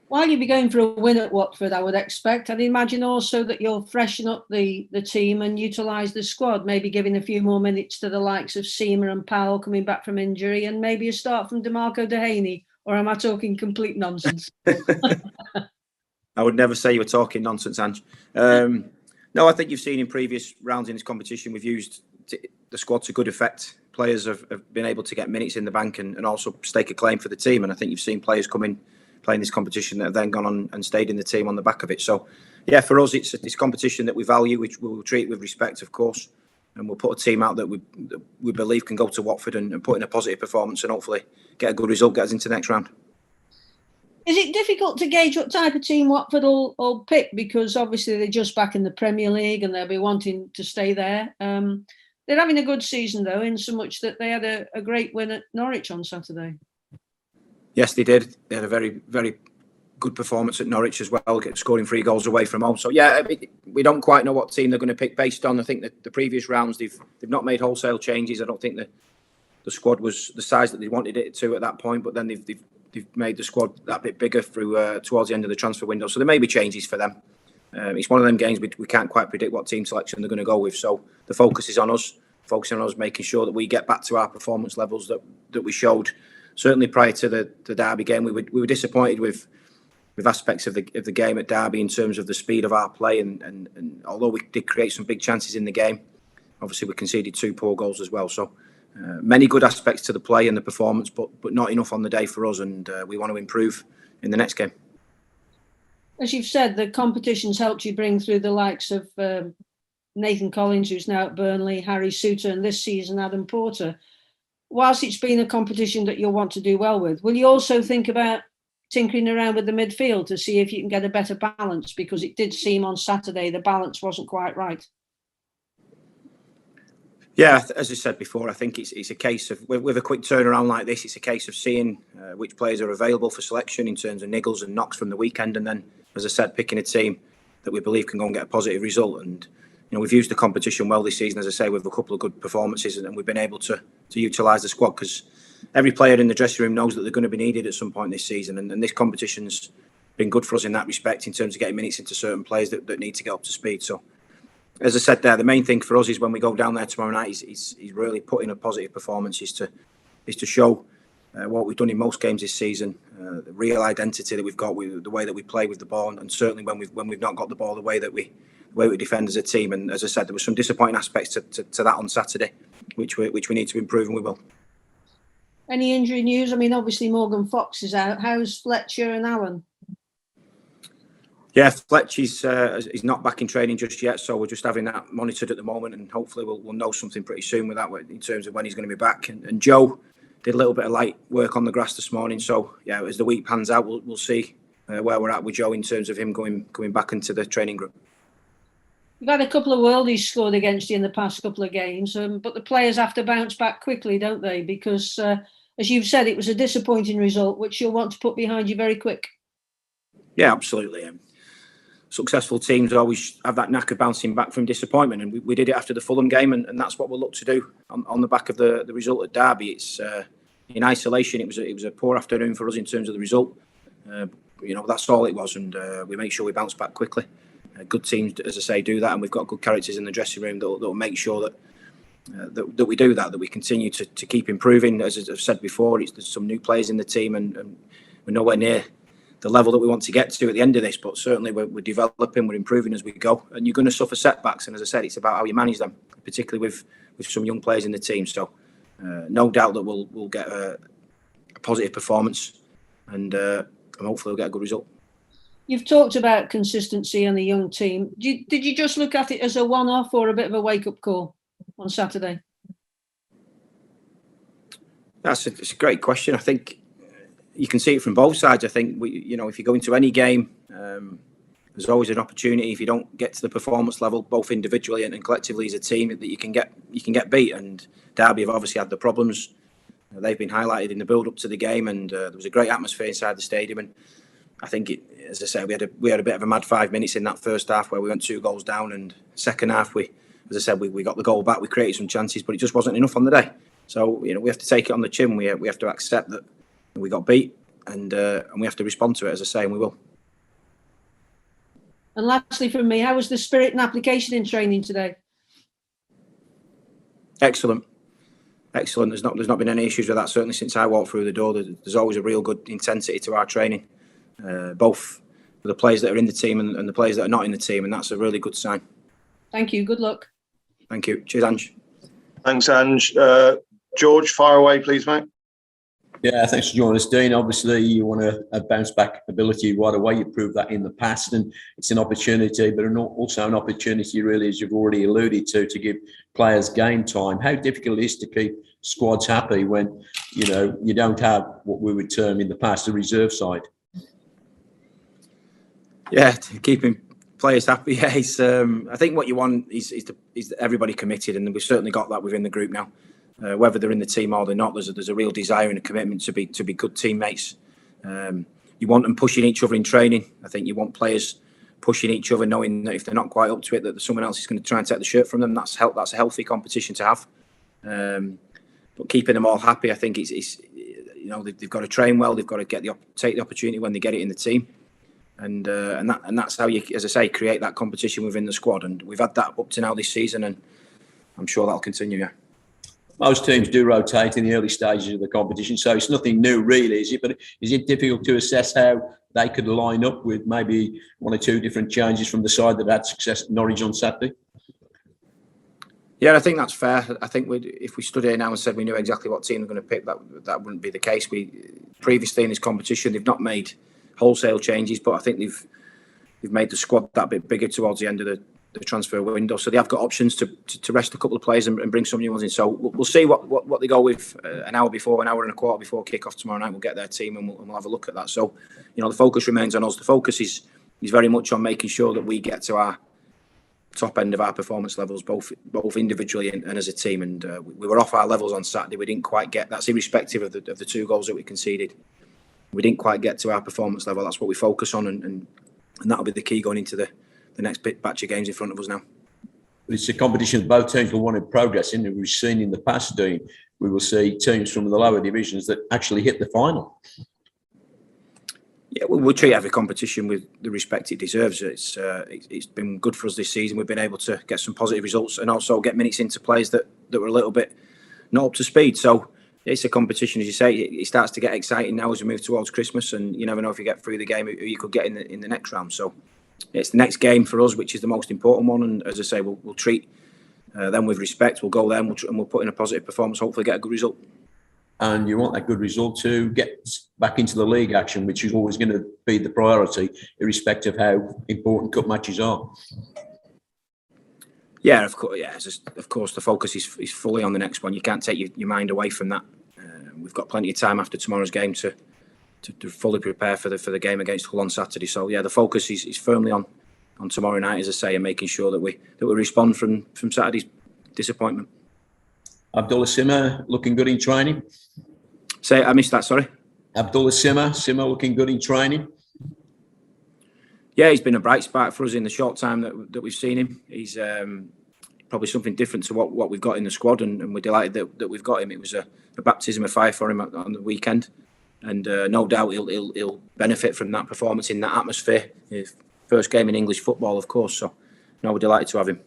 While you'll be going for a win at Watford, I would expect, I'd imagine also that you'll freshen up the team and utilise the squad, maybe giving a few more minutes to the likes of Seamer and Powell coming back from injury, and maybe a start from DeMarco Dehaney. Or am I talking complete nonsense? I would never say you were talking nonsense, Ange. No, I think you've seen in previous rounds in this competition, we've used the squad to good effect. Players have been able to get minutes in the bank and also stake a claim for the team. And I think you've seen players come in playing this competition that have then gone on and stayed in the team on the back of it. So, yeah, for us, it's competition that we value, which we'll treat with respect, of course. And we'll put a team out that we believe can go to Watford and put in a positive performance and hopefully get a good result, get us into the next round. Is it difficult to gauge what type of team Watford will pick? Because obviously they're just back in the Premier League and they'll be wanting to stay there. They're having a good season, though, in so much that they had a great win at Norwich on Saturday. Yes, they did. They had a very, very good performance at Norwich as well, scoring 3 goals away from home. So, yeah, we don't quite know what team they're going to pick based on. I think that the previous rounds, they've not made wholesale changes. I don't think the squad was the size that they wanted it to at that point, but then they've made the squad that bit bigger through towards the end of the transfer window. So there may be changes for them. It's one of them games we can't quite predict what team selection they're going to go with. So the focus is on us, focusing on us, making sure that we get back to our performance levels that we showed. Certainly prior to the Derby game, we were disappointed with aspects of the game at Derby in terms of the speed of our play. And although we did create some big chances in the game, obviously we conceded 2 poor goals as well. So many good aspects to the play and the performance, but not enough on the day for us. And we want to improve in the next game. As you've said, the competition's helped you bring through the likes of Nathan Collins, who's now at Burnley, Harry Souttar, and this season Adam Porter. Whilst it's been a competition that you'll want to do well with, will you also think about tinkering around with the midfield to see if you can get a better balance? Because it did seem on Saturday the balance wasn't quite right. Yeah, as I said before, I think it's a case of, with a quick turnaround like this, it's a case of seeing which players are available for selection in terms of niggles and knocks from the weekend, and then, as I said, picking a team that we believe can go and get a positive result. And we've used the competition well this season, as I say, with a couple of good performances, and we've been able to utilise the squad because every player in the dressing room knows that they're going to be needed at some point this season, and this competition's been good for us in that respect in terms of getting minutes into certain players that need to get up to speed. So, as I said there, the main thing for us is when we go down there tomorrow night is really putting a positive performance, is to show what we've done in most games this season, the real identity that we've got with the way that we play with the ball, and certainly when we've not got the ball, the way we defend as a team. And as I said, there were some disappointing aspects to that on Saturday, which we need to improve, and we will. Any injury news? I mean, obviously Morgan Fox is out. How's Fletcher and Allen? Yeah, Fletch is not back in training just yet, so we're just having that monitored at the moment, and hopefully we'll know something pretty soon with that in terms of when he's going to be back. And Joe did a little bit of light work on the grass this morning, so yeah, as the week pans out, we'll see where we're at with Joe in terms of him coming back into the training group. You've had a couple of worldies scored against you in the past couple of games, but the players have to bounce back quickly, don't they? Because, as you've said, it was a disappointing result, which you'll want to put behind you very quick. Yeah, absolutely. Successful teams always have that knack of bouncing back from disappointment, and we did it after the Fulham game, and that's what we'll look to do on the back of the result at Derby. It's in isolation, it was a poor afternoon for us in terms of the result. That's all it was, and we make sure we bounce back quickly. Good teams, as I say, do that, and we've got good characters in the dressing room that will make sure that we do that we continue to keep improving. As I've said before, there's some new players in the team, and we're nowhere near the level that we want to get to at the end of this, but certainly we're developing, we're improving as we go, and you're going to suffer setbacks, and as I said, it's about how you manage them, particularly with some young players in the team. So no doubt that we'll get a positive performance, and hopefully we'll get a good result. You've talked about consistency on the young team. Did you just look at it as a one-off or a bit of a wake-up call on Saturday? It's a great question. I think you can see it from both sides. I think if you go into any game, there's always an opportunity. If you don't get to the performance level, both individually and collectively as a team, that you can get beat. And Derby have obviously had the problems. They've been highlighted in the build-up to the game, and there was a great atmosphere inside the stadium. And I think, as I said, we had a bit of a mad 5 minutes in that first half where we went 2 goals down, and second half we got the goal back. We created some chances, but it just wasn't enough on the day. So we have to take it on the chin. We have to accept that we got beat. and we have to respond to it, as I say, and we will. And lastly, from me, how was the spirit and application in training today? Excellent. There's not been any issues with that. Certainly since I walked through the door, there's always a real good intensity to our training, both for the players that are in the team and the players that are not in the team, and that's a really good sign. Thank you. Good luck. Thank you. Cheers, Ange. Thanks, Ange. George, fire away, please, mate. Yeah, thanks for joining us, Dean. Obviously, you want a bounce back ability right away. You proved that in the past, and it's an opportunity, but also an opportunity, really, as you've already alluded to give players game time. How difficult it is to keep squads happy when you don't have what we would term in the past a reserve side. Yeah, keeping players happy. Yeah, I think what you want is everybody committed, and we've certainly got that within the group now. Whether they're in the team or they're not, there's a real desire and a commitment to be good teammates. You want them pushing each other in training. I think you want players pushing each other, knowing that if they're not quite up to it, that someone else is going to try and take the shirt from them. That's a healthy competition to have. But keeping them all happy, I think they've got to train well. They've got to take the opportunity when they get it in the team, and that's how you, as I say, create that competition within the squad. And we've had that up to now this season, and I'm sure that'll continue. Yeah. Most teams do rotate in the early stages of the competition, so it's nothing new, really, is it? But is it difficult to assess how they could line up with maybe one or two different changes from the side that had success at Norwich on Saturday? Yeah, I think that's fair. I think if we stood here now and said we knew exactly what team we're going to pick, that wouldn't be the case. Previously in this competition, they've not made wholesale changes, but I think they've made the squad that bit bigger towards the end of the transfer window, so they have got options to rest a couple of players and bring some new ones in. So we'll see what they go with an hour and a quarter before kick-off tomorrow night. We'll get their team and we'll have a look at that. So the focus remains on us. The focus is very much on making sure that we get to our top end of our performance levels, both individually and as a team. And we were off our levels on Saturday. We didn't quite get. That's irrespective of the 2 goals that we conceded. We didn't quite get to our performance level. That's what we focus on, and that'll be the key going into the next batch of games in front of us now. It's a competition that both teams will want to progress in. We've seen in the past, Dean, we will see teams from the lower divisions that actually hit the final. Yeah, we'll treat every competition with the respect it deserves. It's been good for us this season. We've been able to get some positive results and also get minutes into players that were a little bit not up to speed. So it's a competition, as you say. It starts to get exciting now as we move towards Christmas, and you never know if you get through the game who you could get in the next round. So it's the next game for us, which is the most important one. And as I say, we'll treat them with respect. We'll go there and we'll put in a positive performance, hopefully get a good result. And you want that good result to get back into the league action, which is always going to be the priority, irrespective of how important cup matches are. Yeah, of course. Yeah, of course, the focus is fully on the next one. You can't take your mind away from that. We've got plenty of time after tomorrow's game to fully prepare for the game against Hull on Saturday. So yeah, the focus is firmly on tomorrow night, as I say, and making sure that we respond from Saturday's disappointment. Abdullah Sima looking good in training. I missed that. Sorry. Abdullah Sima looking good in training. Yeah, he's been a bright spark for us in the short time that we've seen him. He's probably something different to what we've got in the squad, and we're delighted that we've got him. It was a baptism of fire for him on the weekend. And no doubt he'll benefit from that performance in that atmosphere. His first game in English football, of course. So, we're delighted to have him.